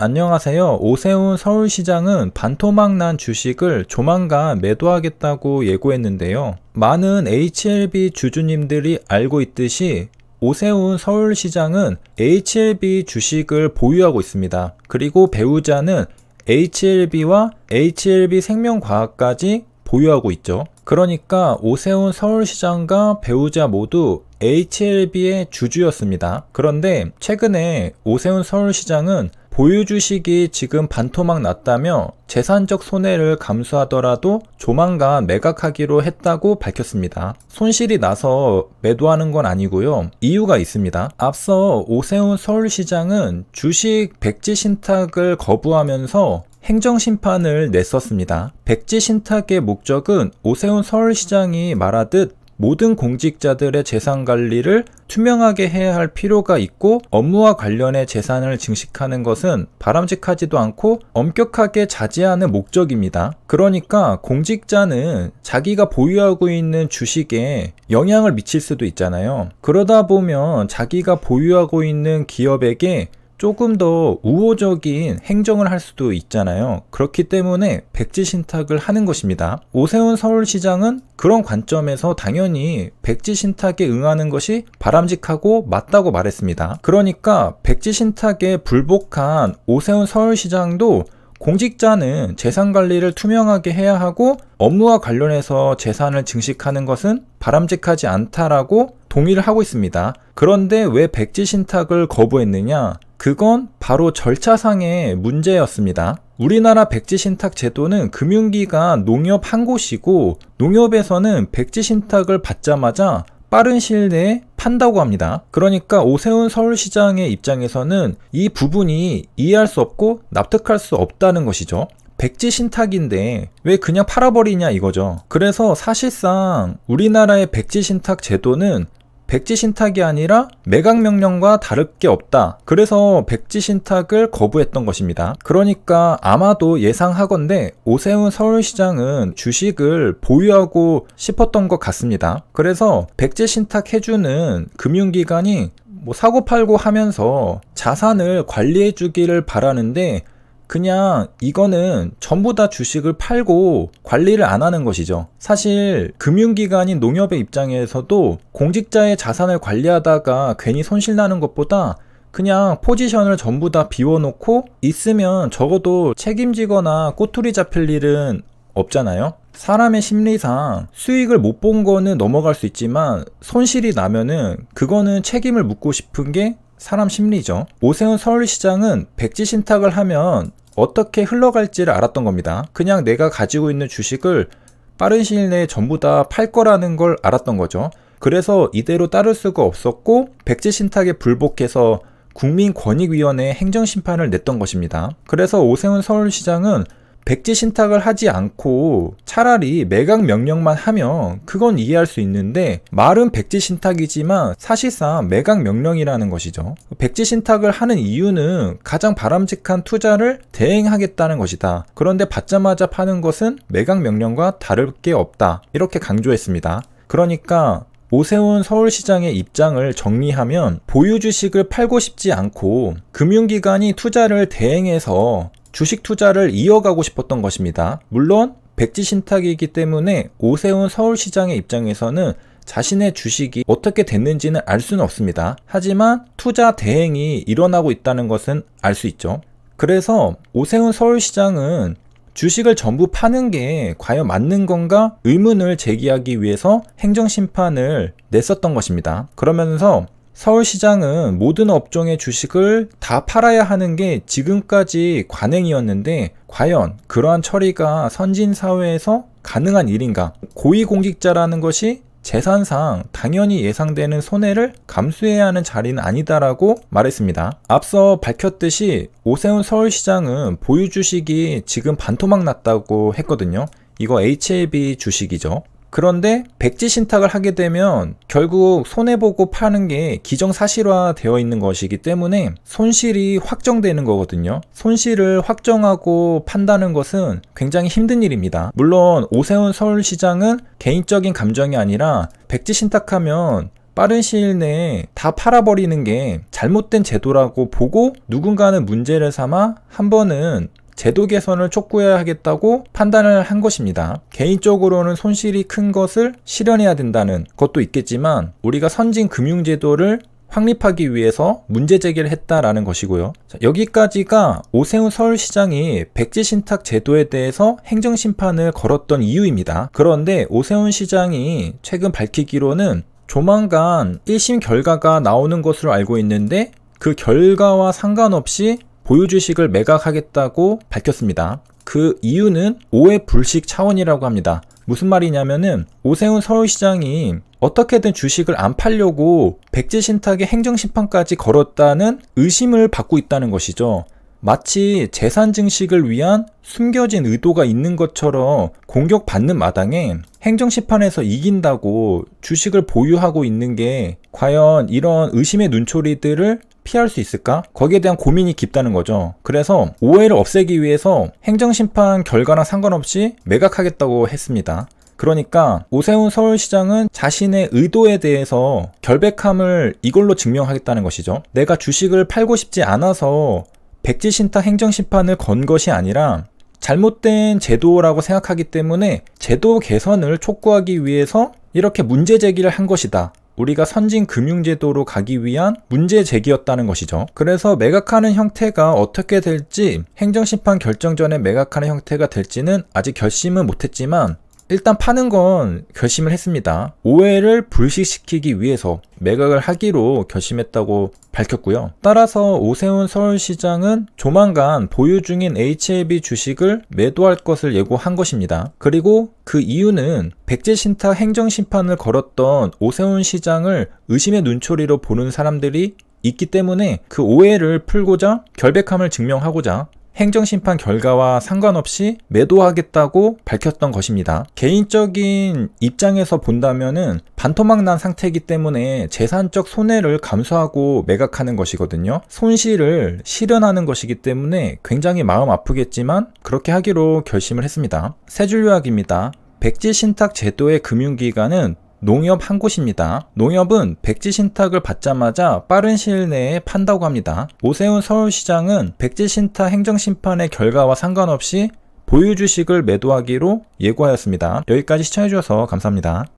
안녕하세요. 오세훈 서울시장은 반토막 난 주식을 조만간 매도하겠다고 예고했는데요. 많은 HLB 주주님들이 알고 있듯이 오세훈 서울시장은 HLB 주식을 보유하고 있습니다. 그리고 배우자는 HLB와 HLB생명과학까지 보유하고 있죠. 그러니까 오세훈 서울시장과 배우자 모두 HLB의 주주였습니다. 그런데 최근에 오세훈 서울시장은 보유 주식이 지금 반토막 났다며 재산적 손해를 감수하더라도 조만간 매각하기로 했다고 밝혔습니다. 손실이 나서 매도하는 건 아니고요. 이유가 있습니다. 앞서 오세훈 서울시장은 주식 백지 신탁을 거부하면서 행정심판을 냈었습니다. 백지 신탁의 목적은 오세훈 서울시장이 말하듯 모든 공직자들의 재산 관리를 투명하게 해야 할 필요가 있고 업무와 관련해 재산을 증식하는 것은 바람직하지도 않고 엄격하게 자제하는 목적입니다. 그러니까 공직자는 자기가 보유하고 있는 주식에 영향을 미칠 수도 있잖아요. 그러다 보면 자기가 보유하고 있는 기업에게 조금 더 우호적인 행정을 할 수도 있잖아요. 그렇기 때문에 백지 신탁을 하는 것입니다. 오세훈 서울시장은 그런 관점에서 당연히 백지 신탁에 응하는 것이 바람직하고 맞다고 말했습니다. 그러니까 백지 신탁에 불복한 오세훈 서울시장도 공직자는 재산 관리를 투명하게 해야 하고 업무와 관련해서 재산을 증식하는 것은 바람직하지 않다라고 동의를 하고 있습니다. 그런데 왜 백지 신탁을 거부했느냐? 그건 바로 절차상의 문제였습니다. 우리나라 백지 신탁 제도는 금융기관 농협 한 곳이고 농협에서는 백지 신탁을 받자마자 빠른 시일 내에 판다고 합니다. 그러니까 오세훈 서울시장의 입장에서는 이 부분이 이해할 수 없고 납득할 수 없다는 것이죠. 백지 신탁인데 왜 그냥 팔아버리냐 이거죠. 그래서 사실상 우리나라의 백지 신탁 제도는 백지 신탁이 아니라 매각 명령과 다를 게 없다. 그래서 백지 신탁을 거부했던 것입니다. 그러니까 아마도 예상하건대 오세훈 서울시장은 주식을 보유하고 싶었던 것 같습니다. 그래서 백지 신탁 해주는 금융기관이 사고팔고 하면서 자산을 관리해 주기를 바라는데 그냥 이거는 전부 다 주식을 팔고 관리를 안 하는 것이죠. 사실 금융기관인 농협의 입장에서도 공직자의 자산을 관리하다가 괜히 손실 나는 것보다 그냥 포지션을 전부 다 비워놓고 있으면 적어도 책임지거나 꼬투리 잡힐 일은 없잖아요. 사람의 심리상 수익을 못 본 거는 넘어갈 수 있지만 손실이 나면은 그거는 책임을 묻고 싶은 게 사람 심리죠. 오세훈 서울시장은 백지 신탁을 하면 어떻게 흘러갈지를 알았던 겁니다. 그냥 내가 가지고 있는 주식을 빠른 시일 내에 전부 다 팔 거라는 걸 알았던 거죠. 그래서 이대로 따를 수가 없었고 백지 신탁에 불복해서 국민권익위원회에 행정심판을 냈던 것입니다. 그래서 오세훈 서울시장은 백지 신탁을 하지 않고 차라리 매각 명령만 하면 그건 이해할 수 있는데 말은 백지 신탁이지만 사실상 매각 명령이라는 것이죠. 백지 신탁을 하는 이유는 가장 바람직한 투자를 대행하겠다는 것이다. 그런데 받자마자 파는 것은 매각 명령과 다를 게 없다. 이렇게 강조했습니다. 그러니까 오세훈 서울시장의 입장을 정리하면 보유 주식을 팔고 싶지 않고 금융기관이 투자를 대행해서 주식 투자를 이어가고 싶었던 것입니다. 물론 백지 신탁이기 때문에 오세훈 서울시장의 입장에서는 자신의 주식이 어떻게 됐는지는 알 수는 없습니다. 하지만 투자 대행이 일어나고 있다는 것은 알 수 있죠. 그래서 오세훈 서울시장은 주식을 전부 파는 게 과연 맞는 건가 의문을 제기하기 위해서 행정심판을 냈었던 것입니다. 그러면서 서울시장은 모든 업종의 주식을 다 팔아야 하는 게 지금까지 관행이었는데 과연 그러한 처리가 선진사회에서 가능한 일인가? 고위공직자라는 것이 재산상 당연히 예상되는 손해를 감수해야 하는 자리는 아니다라고 말했습니다. 앞서 밝혔듯이 오세훈 서울시장은 보유 주식이 지금 반토막 났다고 했거든요. 이거 HLB 주식이죠. 그런데 백지 신탁을 하게 되면 결국 손해보고 파는 게 기정사실화 되어 있는 것이기 때문에 손실이 확정되는 거거든요. 손실을 확정하고 판다는 것은 굉장히 힘든 일입니다. 물론 오세훈 서울시장은 개인적인 감정이 아니라 백지 신탁하면 빠른 시일 내에 다 팔아버리는 게 잘못된 제도라고 보고 누군가는 문제를 삼아 한 번은 제도 개선을 촉구해야 하겠다고 판단을 한 것입니다. 개인적으로는 손실이 큰 것을 실현해야 된다는 것도 있겠지만 우리가 선진 금융제도를 확립하기 위해서 문제 제기를 했다라는 것이고요. 자, 여기까지가 오세훈 서울시장이 백지신탁 제도에 대해서 행정심판을 걸었던 이유입니다. 그런데 오세훈 시장이 최근 밝히기로는 조만간 1심 결과가 나오는 것으로 알고 있는데 그 결과와 상관없이 보유주식을 매각하겠다고 밝혔습니다. 그 이유는 오해 불식 차원이라고 합니다. 무슨 말이냐면은 오세훈 서울시장이 어떻게든 주식을 안 팔려고 백지신탁의 행정심판까지 걸었다는 의심을 받고 있다는 것이죠. 마치 재산 증식을 위한 숨겨진 의도가 있는 것처럼 공격받는 마당에 행정심판에서 이긴다고 주식을 보유하고 있는 게 과연 이런 의심의 눈초리들을 피할 수 있을까? 거기에 대한 고민이 깊다는 거죠. 그래서 오해를 없애기 위해서 행정심판 결과랑 상관없이 매각하겠다고 했습니다. 그러니까 오세훈 서울시장은 자신의 의도에 대해서 결백함을 이걸로 증명하겠다는 것이죠. 내가 주식을 팔고 싶지 않아서 백지신탁 행정심판을 건 것이 아니라 잘못된 제도라고 생각하기 때문에 제도 개선을 촉구하기 위해서 이렇게 문제 제기를 한 것이다. 우리가 선진 금융제도로 가기 위한 문제 제기였다는 것이죠. 그래서 매각하는 형태가 어떻게 될지, 행정심판 결정 전에 매각하는 형태가 될지는 아직 결심은 못했지만 일단 파는 건 결심을 했습니다. 오해를 불식시키기 위해서 매각을 하기로 결심했다고 밝혔고요. 따라서 오세훈 서울시장은 조만간 보유 중인 HLB 주식을 매도할 것을 예고한 것입니다. 그리고 그 이유는 백지신탁 행정심판을 걸었던 오세훈 시장을 의심의 눈초리로 보는 사람들이 있기 때문에 그 오해를 풀고자 결백함을 증명하고자 행정심판 결과와 상관없이 매도하겠다고 밝혔던 것입니다. 개인적인 입장에서 본다면은 반토막 난 상태이기 때문에 재산적 손해를 감수하고 매각하는 것이거든요. 손실을 실현하는 것이기 때문에 굉장히 마음 아프겠지만 그렇게 하기로 결심을 했습니다. 세 줄 요약입니다. 백지신탁 제도의 금융기관은 농협 한 곳입니다. 농협은 백지신탁을 받자마자 빠른 시일 내에 판다고 합니다. 오세훈 서울시장은 백지신탁 행정심판의 결과와 상관없이 보유주식을 매도하기로 예고하였습니다. 여기까지 시청해주셔서 감사합니다.